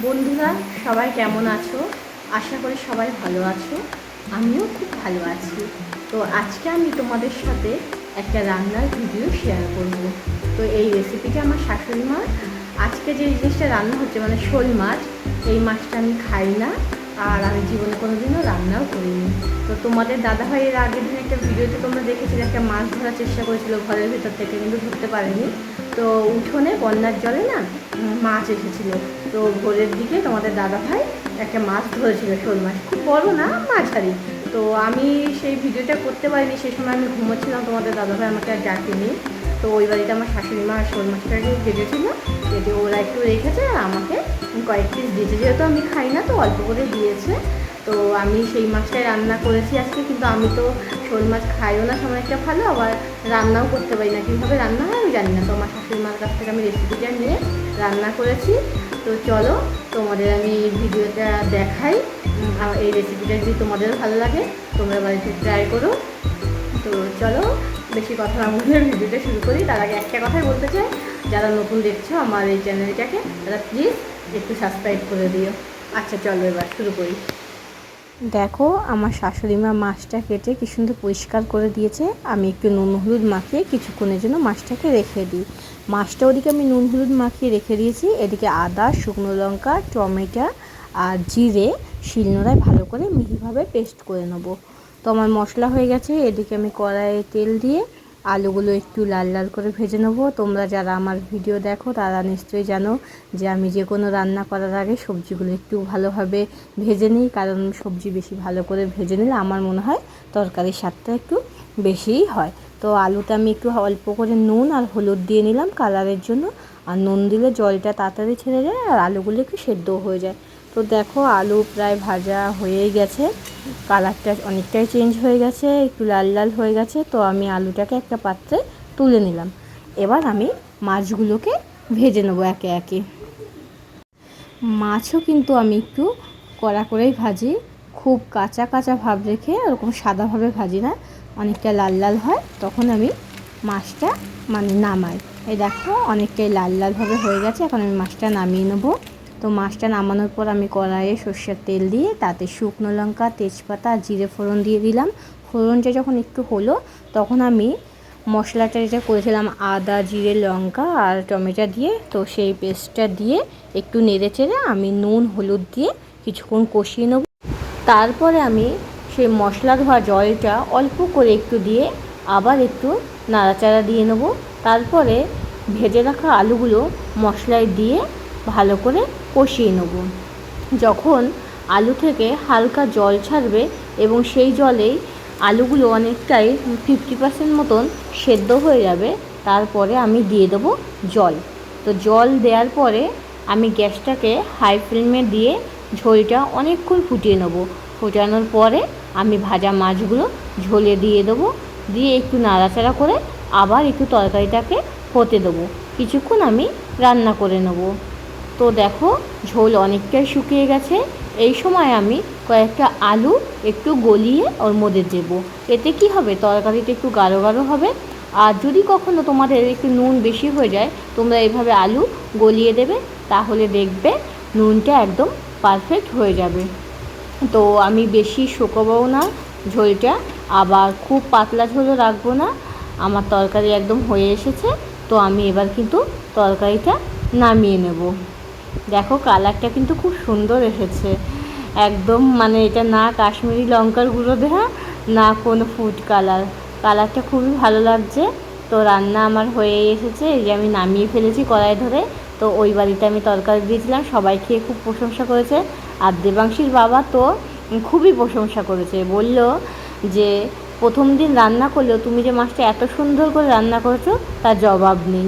বন্ধুরা সবাই কেমন আছো? আশা করি সবাই ভালো আছো। আমিও খুব ভালো আছি। তো আজকে আমি তোমাদের সাথে একটা রান্নার ভিডিও শেয়ার করব। তো এই রেসিপিটা আমার শাশুড়ি মা, আজকে যে জিনিসটা রান্না হচ্ছে মানে শোল মাছ, এই মাছটা আমি খাই না, আর আমি জীবনে কোনোদিনও রান্নাও করিনি। তো তোমাদের দাদাভাই এর আগের দিন একটা ভিডিওতে তোমরা দেখেছিলে, একটা মাছ ধরার চেষ্টা করেছিল ঘরের ভেতর থেকে, কিন্তু ধরতে পারেনি। তো উঠোনে বন্যার জলে না মাছ এসেছিলো। তো ভোরের দিকে তোমাদের দাদাভাই একটা মাছ ধরেছিল, শোল মাছ, খুব বড় না, মাঝারি। তো আমি সেই ভিডিওটা করতে পারিনি, সেই সময় আমি ঘুমোচ্ছিলাম, তোমাদের দাদাভাই আমাকে আর ডাকেনি। তো ওই বাড়িতে আমার শাশুড়ি মা শোল মাছটাকে কেটেছিল, কেটে ওরা একটু রেখেছে আর আমাকে কয়েক পিস দিয়েছে, যেহেতু আমি খাই না তো অল্প করে দিয়েছে। তো আমি সেই মাছটাই রান্না করেছি আজকে। কিন্তু আমি তো শোল মাছ খাইও না সময় একটা ভালো, আবার রান্নাও করতে পারি না, কীভাবে রান্না হয় আমি জানি না। তো আমার শাশুড়ি মার কাছ থেকে আমি রেসিপিটা নিয়ে রান্না করেছি। তো চলো তোমাদের আমি ভিডিওটা দেখাই। এই রেসিপিটা যদি তোমাদের ভালো লাগে তোমরা বাড়িতে ট্রাই করো। তো চলো বেশি কথা না বলে ভিডিওটা শুরু করি। তার আগে একটা কথাই বলতে চাই, যারা নতুন দেখছো আমার এই চ্যানেলটাকে, তারা প্লিজ একটু সাবস্ক্রাইব করে দিও। আচ্ছা চলো এবার শুরু করি। দেখো আমার শাশুড়ি মা মাছটা কেটে কি সুন্দর পরিষ্কার করে দিয়েছে। আমি একটু নুন হলুদ মাখিয়ে কিছুক্ষণের জন্য মাছটাকে রেখে দিই। মাছটা ওদিকে আমি নুন হলুদ মাখিয়ে রেখে দিয়েছি, এদিকে আদা, শুকনো লঙ্কা, টমেটো আর জিরে শিলনোড়ায় ভালো করে মিহিভাবে পেস্ট করে নেবো। তো আমার মশলা হয়ে গেছে। এদিকে আমি কড়াইয়ে তেল দিয়ে আলুগুলো একটু লাল লাল করে ভেজে নেবো। তোমরা যারা আমার ভিডিও দেখো তারা নিশ্চয়ই জানো যে আমি যে কোনো রান্না করার আগে সবজিগুলো একটু ভালোভাবে ভেজে নিই, কারণ সবজি বেশি ভালো করে ভেজে নিলে আমার মনে হয় তরকারির স্বাদটা একটু বেশিই হয়। তো আলুটা আমি একটু অল্প করে নুন আর হলুদ দিয়ে নিলাম কালারের জন্য, আর নুন দিলে জলটা তাড়াতাড়ি ছেড়ে যায় আর আলুগুলো একটু সেদ্ধও হয়ে যায়। তো দেখো আলু প্রায় ভাজা হয়েই গেছে, কালারটা অনেকটাই চেঞ্জ হয়ে গেছে, একটু লাল লাল হয়ে গেছে। তো আমি আলুটাকে একটা পাত্রে তুলে নিলাম। এবার আমি মাছগুলোকে ভেজে নেবো একে একে। মাছও কিন্তু আমি একটু কড়া করেই ভাজি, খুব কাঁচা কাঁচা ভাব রেখে ওরকম সাদাভাবে ভাজি না, অনেকটা লাল লাল হয় তখন আমি মাছটা নামাই। এই দেখো অনেকটাই লাল লালভাবে হয়ে গেছে, এখন আমি মাছটা নামিয়ে নেবো। তো মাছটা নামানোর পর আমি কড়াইয়ে সর্ষের তেল দিয়ে তাতে শুকনো লঙ্কা, তেজপাতা আর জিরে ফোড়ন দিয়ে দিলাম। ফোড়নটা যখন একটু হলো তখন আমি মশলাটা যেটা করেছিলাম আদা, জিরে, লঙ্কা আর টমেটো দিয়ে, তো সেই পেস্টটা দিয়ে একটু নেড়ে চেড়ে আমি নুন হলুদ দিয়ে কিছুক্ষণ কষিয়ে নেব। তারপরে আমি সেই মশলা ধোয়া জলটা অল্প করে একটু দিয়ে আবার একটু নাড়াচাড়া দিয়ে নেব। তারপরে ভেজে রাখা আলুগুলো মশলায় দিয়ে ভালো করে কষিয়ে নেব। যখন আলু থেকে হালকা জল ছাড়বে এবং সেই জলেই আলুগুলো অনেকটাই 50% মতন সেদ্ধ হয়ে যাবে, তারপরে আমি দিয়ে দেবো জল। তো জল দেওয়ার পরে আমি গ্যাসটাকে হাই ফ্লেমে দিয়ে ঝোলটা অনেকক্ষণ ফুটিয়ে নেব। ফোটানোর পরে আমি ভাজা মাছগুলো ঝোলে দিয়ে দেবো, দিয়ে একটু নাড়াচাড়া করে আবার একটু তরকারিটাকে হতে দেবো। কিছুক্ষণ আমি রান্না করে নেব। তো দেখো ঝোল অনেকটাই শুকিয়ে গেছে। এই সময় আমি কয়েকটা আলু একটু গলিয়ে ওর মধ্যে দেবো। এতে কি হবে, তরকারিটা একটু গাঢ় গাঢ় হবে। আর যদি কখনো তোমাদের একটু নুন বেশি হয়ে যায়, তোমরা এইভাবে আলু গলিয়ে দেবে, তাহলে দেখবে নুনটা একদম পারফেক্ট হয়ে যাবে। তো আমি বেশি শুকোবও না ঝোলটা, আবার খুব পাতলা ঝোলও রাখবো না। আমার তরকারি একদম হয়ে এসেছে। তো আমি এবার কিন্তু তরকারিটা নামিয়ে নেব। দেখো কালারটা কিন্তু খুব সুন্দর এসেছে, একদম এটা না কাশ্মীরি লঙ্কার গুঁড়ো দেওয়া, না কোনো ফুড কালার। কালারটা খুবই ভালো লাগছে। তো রান্না আমার হয়ে এসেছে, এই যে আমি নামিয়ে ফেলেছি কড়াই ধরে। তো ওই বাড়িতে আমি তরকারি দিয়েছিলাম, সবাই খেয়ে খুব প্রশংসা করেছে। আর দেবাংশীর বাবা তো খুবই প্রশংসা করেছে, বলল যে প্রথম দিন রান্না করলেও তুমি যে মাছটা এত সুন্দর করে রান্না করেছো তার জবাব নেই।